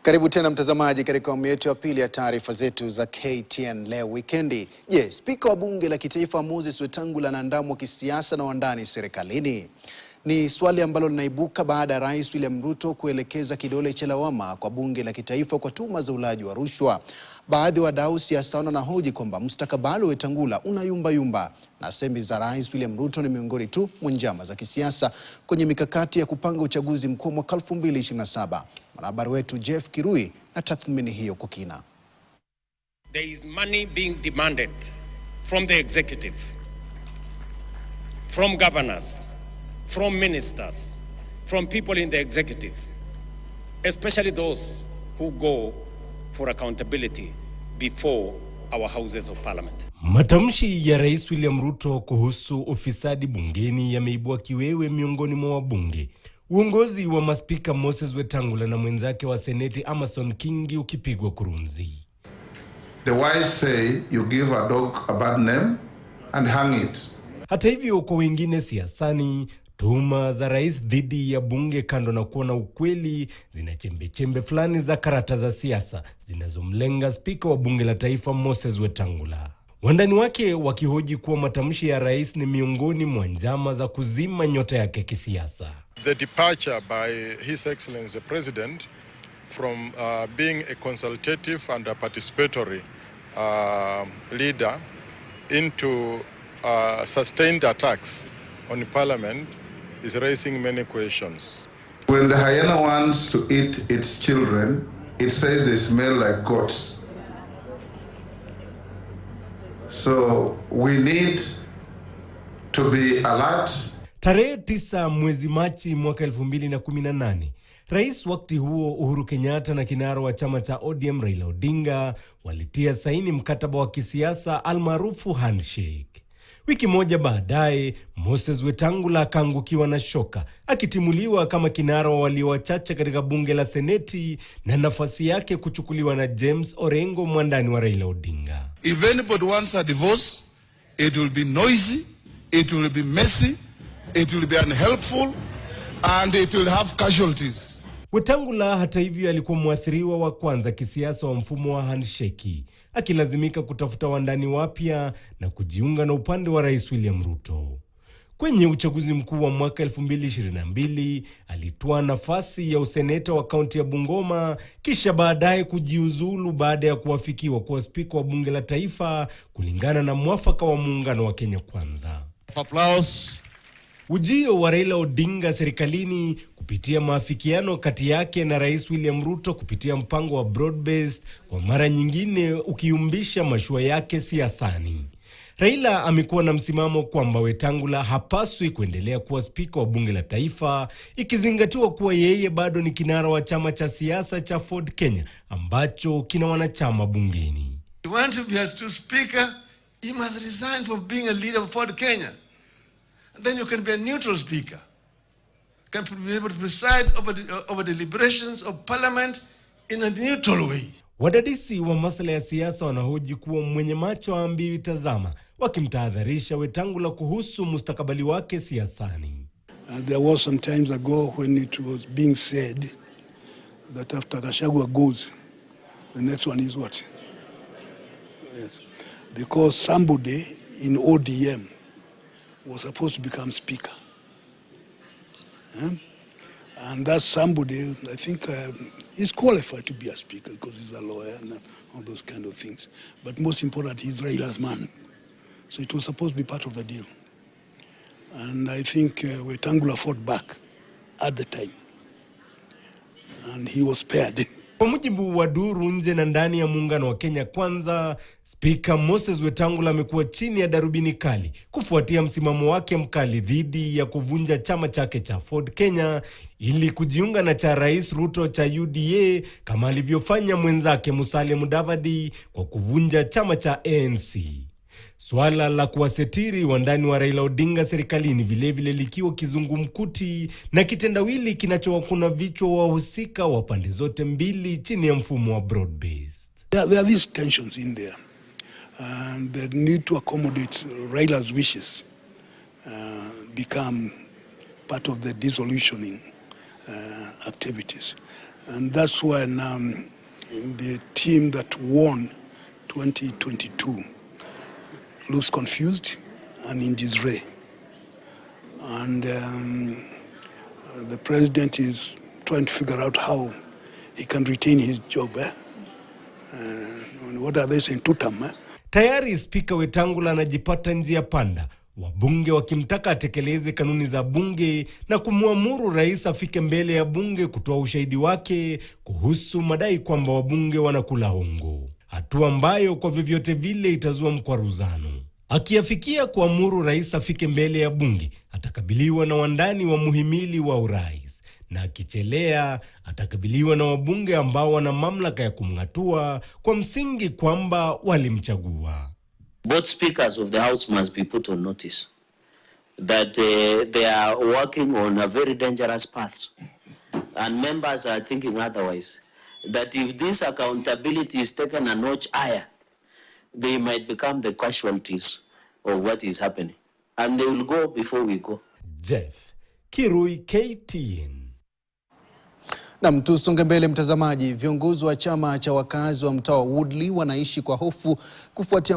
Karibu tena mtazamaji katika awamu yetu ya pili ya taarifa zetu za KTN leo wikendi. Je, Spika wa Bunge la Kitaifa Moses Wetangula anaandamwa kisiasa na wandani serikalini? Ni swali ambalo linaibuka baada ya Rais William Ruto kuelekeza kidole cha lawama kwa Bunge la Kitaifa kwa tuhuma za ulaji wa rushwa. Baadhi ya wadau siasa wanahoji kwamba mustakabali wa Wetangula unayumba na semi za Rais William Ruto ni miongoni tu mwa njama za kisiasa kwenye mikakati ya kupanga uchaguzi mkuu mwaka 2027. Mwanahabari wetu Jeff Kirui na tathmini hiyo kwa kina. There is money being demanded from the executive, from governors, from ministers, from people in the executive, especially those who go for accountability before our houses of parliament. Matamshi ya Rais William Ruto kuhusu ufisadi bungeni yameibua kiwewe miongoni mwa wabunge. Uongozi wa maspika Moses Wetangula na mwenzake wa Seneti Amason Kingi ukipigwa kurunzi. The wise say you give a dog a bad name and hang it. Hata hivyo, kwa wengine siasani, tuhuma za rais dhidi ya bunge, kando na kuona ukweli, zina chembe fulani za karata za siasa zinazomlenga spika wa bunge la taifa Moses Wetangula. Wandani wake wakihoji kuwa matamshi ya rais ni miongoni mwa njama za kuzima nyota yake kisiasa. The departure by His Excellency the President from being a consultative and a participatory leader into sustained attacks on Parliament is raising many questions. When the hyena wants to eat its children, it says they smell like goats. So we need to be alert. Tarehe 9 mwezi Machi mwaka 2018, rais wakati huo Uhuru Kenyatta na kinara wa chama cha ODM Raila Odinga walitia saini mkataba wa kisiasa almaarufu handshake. Wiki moja baadaye, Moses Wetangula akaangukiwa na shoka, akitimuliwa kama kinara wa walio wachache katika bunge la Seneti na nafasi yake kuchukuliwa na James Orengo, mwandani wa Raila Odinga. If anybody wants a divorce, it will be noisy, it will be messy, it will be unhelpful, and it will have casualties. Wetangula hata hivyo alikuwa mwathiriwa wa kwanza kisiasa wa mfumo wa handshake, akilazimika kutafuta wandani wapya na kujiunga na upande wa Rais William Ruto. Kwenye uchaguzi mkuu wa mwaka 2022 alitoa nafasi ya useneta wa kaunti ya Bungoma, kisha baadaye kujiuzulu baada ya kuwafikiwa kwa spika wa bunge la taifa kulingana na mwafaka wa muungano wa Kenya Kwanza. Applause. Ujio wa Raila Odinga serikalini kupitia maafikiano kati yake na Rais William Ruto kupitia mpango wa broad-based kwa mara nyingine ukiumbisha mashua yake siasani. Raila amekuwa na msimamo kwamba Wetangula hapaswi kuendelea kuwa spika wa bunge la taifa, ikizingatiwa kuwa yeye bado ni kinara wa chama cha siasa cha Ford Kenya ambacho kina wanachama bungeni. You want to be a speaker, you must resign from being a leader of Ford Kenya. And then you can be a neutral speaker. You can be able to preside over the deliberations of parliament in a neutral way. Wadadisi wa masuala ya siasa wanahoji kuwa mwenye macho haambiwi tazama, wakimtahadharisha Wetangula kuhusu mustakabali wake siasani. There was some times ago when it was being said that after Gachagua goes, the next one is what? Yes. Because somebody in ODM was supposed to become speaker. And that somebody, I think, is qualified to be a speaker because he's a lawyer and all those kind of things. But most important, he's Raila's man. So it was supposed to be part of the deal. And I think Wetangula fought back at the time. And he was spared. Kwa mujibu wa duru nje na ndani ya muungano wa Kenya Kwanza, Spika Moses Wetangula amekuwa chini ya darubini kali kufuatia msimamo wake mkali dhidi ya kuvunja chama chake cha Ford Kenya ili kujiunga na cha Rais Ruto cha UDA, kama alivyofanya mwenzake Musalia Mudavadi kwa kuvunja chama cha ANC. Swala la kuwasetiri wandani wa Raila Odinga serikalini vilevile likiwa kizungumkuti na kitendawili kinachowakuna vichwa wahusika wa pande zote mbili chini ya mfumo wa broad-based. There are these tensions in there. And the need to accommodate Raila's wishes become part of the dissolutioning activities. And that's when the team that won 2022 looks confused and in disarray. And the president is trying to figure out how he can retain his job. What are they saying? Tutam. Tayari Spika Wetangula anajipata njia panda, wabunge wakimtaka atekeleze kanuni za bunge na kumuamuru rais afike mbele ya bunge kutoa ushahidi wake kuhusu madai kwamba wabunge wanakula hongo. Hatua ambayo kwa vyovyote vile itazua mkwaruzano. Akiafikia kuamuru rais afike mbele ya bunge, atakabiliwa na wandani wa muhimili wa urais. Na akichelea, atakabiliwa na wabunge ambao wana mamlaka ya kumngatua kwa msingi kwamba walimchagua. Both speakers of the House must be put on notice that they are working on a very dangerous path. And members are thinking otherwise. That if this accountability is taken a notch higher, they might become the casualties of what is happening. And they will go before we go. Jeff Kirui, KTN. Na tusonge mbele mtazamaji. Viongozi wa chama cha wakazi wa mtaa wa Woodley wanaishi kwa hofu kufuatia